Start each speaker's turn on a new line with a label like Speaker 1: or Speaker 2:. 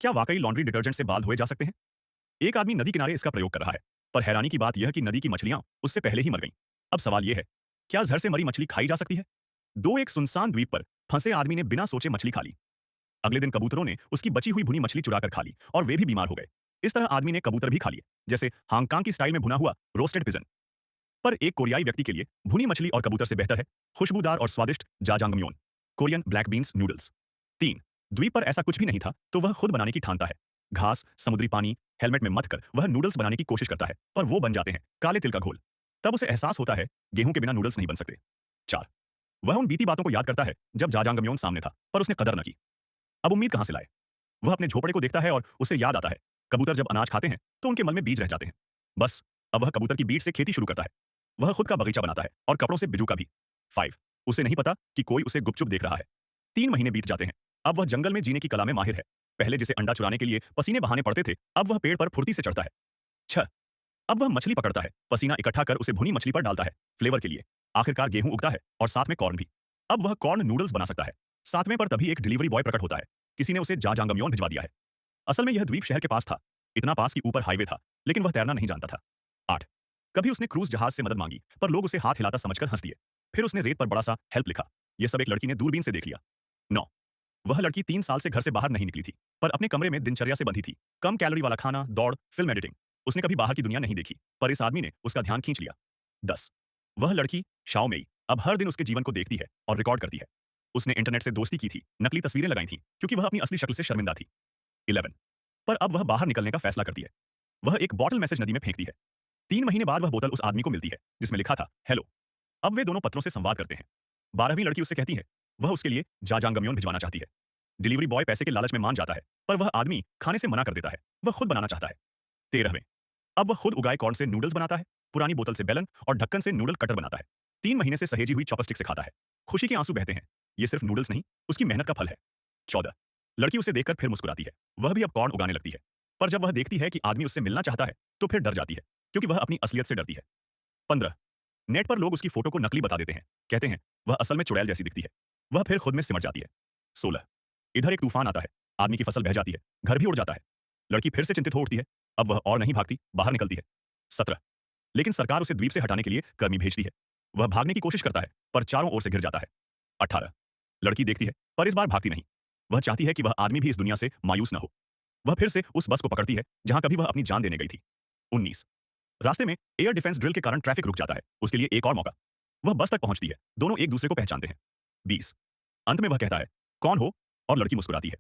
Speaker 1: क्या वाकई laundry detergent से बाल धोए जा सकते हैं? एक आदमी नदी किनारे इसका प्रयोग कर रहा है, पर हैरानी की बात यह कि नदी की मछलियां उससे पहले ही मर गईं। अब सवाल यह है, क्या जहर से मरी मछली खाई जा सकती है? दो एक सुनसान द्वीप पर फंसे आदमी ने बिना सोचे मछली खा ली। अगले दिन कबूतरों ने उसकी बची हुई भुनी मछली चुराकर खा ली और वे भी बीमार हो गए। इस तरह आदमी ने कबूतर भी खा लिए, जैसे हांगकांग की स्टाइल में भुना हुआ रोस्टेड पिजन। पर एक कोरियाई व्यक्ति के लिए भुनी मछली और कबूतर से बेहतर है खुशबूदार और स्वादिष्ट जाजांगम्योन, कोरियन ब्लैक बीन्स नूडल्स। 3 द्वीप पर ऐसा कुछ भी नहीं था, तो वह खुद बनाने की ठानता है। घास, समुद्री पानी, हेलमेट में मत कर वह नूडल्स बनाने की कोशिश करता है, पर वो बन जाते हैं काले तिल का घोल। तब उसे एहसास होता है, गेहूं के बिना नूडल्स नहीं बन सकते। 4 वह उन बीती बातों को याद करता है जब जाजांगम्योन सामने था, पर उसने कदर न की। अब उम्मीद कहां से लाए? वह अपने झोपड़े को देखता है और उसे याद आता है, कबूतर जब अनाज खाते हैं तो उनके मन में बीज रह जाते हैं। बस, अब वह कबूतर की बीट से खेती शुरू करता है। वह खुद का बगीचा बनाता है और कपड़ों से बिजू का भी। 5 उसे नहीं पता कि कोई उसे गुपचुप देख रहा है। 3 महीने बीत जाते हैं। अब वह जंगल में जीने की कला में माहिर है। पहले जिसे अंडा चुराने के लिए पसीने बहाने पड़ते थे, अब वह पेड़ पर फुर्ती से चढ़ता है। 6 अब वह मछली पकड़ता है, पसीना इकट्ठा कर उसे भुनी मछली पर डालता है, फ्लेवर के लिए। आखिरकार गेहूं उगता है और साथ में कॉर्न भी। अब वह कॉर्न नूडल्स बना सकता है। 7वें पर तभी एक डिलीवरी बॉय प्रकट होता है। किसी ने उसे जाजांगम्योन भिजवा दिया है। असल में यह द्वीप शहर के पास था, इतना पास कि ऊपर हाईवे था, लेकिन वह तैरना नहीं जानता था। 8 कभी उसने क्रूज जहाज से मदद मांगी, पर लोग उसे हाथ हिलाता समझकर हंस दिए। फिर उसने रेत पर बड़ा सा हेल्प लिखा। यह सब एक लड़की ने दूरबीन से देख लिया। 9 वह लड़की 3 साल से घर से बाहर नहीं निकली थी, पर अपने कमरे में दिनचर्या से बंधी थी। कम कैलोरी वाला खाना, दौड़, फिल्म एडिटिंग। उसने कभी बाहर की दुनिया नहीं देखी, पर इस आदमी ने उसका ध्यान खींच लिया। 10 वह लड़की शाओ मेई अब हर दिन उसके जीवन को देखती है और रिकॉर्ड करती है। उसने इंटरनेट से दोस्ती की थी, नकली तस्वीरें लगाई थी, क्योंकि वह अपनी असली शक्ल से शर्मिंदा थी। 11 पर अब वह बाहर निकलने का फैसला करती है। वह एक बॉटल मैसेज नदी में फेंकती है। 3 महीने बाद वह बोतल उस आदमी को मिलती है जिसमें लिखा था हेलो। अब वे दोनों पत्रों से संवाद करते हैं। 12वीं लड़की उससे कहती है, वह उसके लिए जाजांगम्योन भिजवाना चाहती है। डिलीवरी बॉय पैसे के लालच में मान जाता है, पर वह आदमी खाने से मना कर देता है। वह खुद बनाना चाहता है। 13वें अब वह खुद उगाए कॉर्न से नूडल्स बनाता है, पुरानी बोतल से बेलन और ढक्कन से नूडल कटर बनाता है। 3 महीने से सहेजी हुई चॉपस्टिक से खाता है। खुशी के आंसू बहते हैं। ये सिर्फ नूडल्स नहीं, उसकी मेहनत का फल है। 14 लड़की उसे देखकर फिर मुस्कुराती है। वह भी अब कॉर्न उगाने लगती है। पर जब वह देखती है कि आदमी उससे मिलना चाहता है, तो फिर डर जाती है, क्योंकि वह अपनी असलियत से डरती है। 15 नेट पर लोग उसकी फोटो को नकली बता देते हैं। कहते हैं, वह असल में चुड़ैल जैसी दिखती है। वह फिर खुद में सिमट जाती है। 16 इधर एक तूफान आता है। आदमी की फसल बह जाती है। घर भी उड़ जाता है। लड़की फिर से चिंतित हो उठती है। अब वह और नहीं भागती, बाहर निकलती है। 17 लेकिन सरकार उसे द्वीप से हटाने के लिए कर्मी भेजती है। वह भागने की कोशिश करता है, पर चारों ओर से घिर जाता है। 18 लड़की देखती है, पर इस बार भागती नहीं। वह चाहती है कि वह आदमी भी इस दुनिया से मायूस न हो। वह फिर से उस बस को पकड़ती है जहां कभी वह अपनी जान देने गई थी। 19 रास्ते में एयर डिफेंस ड्रिल के कारण ट्रैफिक रुक जाता है। उसके लिए एक और मौका। वह बस तक पहुंचती है। दोनों एक दूसरे को पहचानते हैं। 20 अंत में वह कहता है, कौन हो? और लड़की मुस्कुराती है।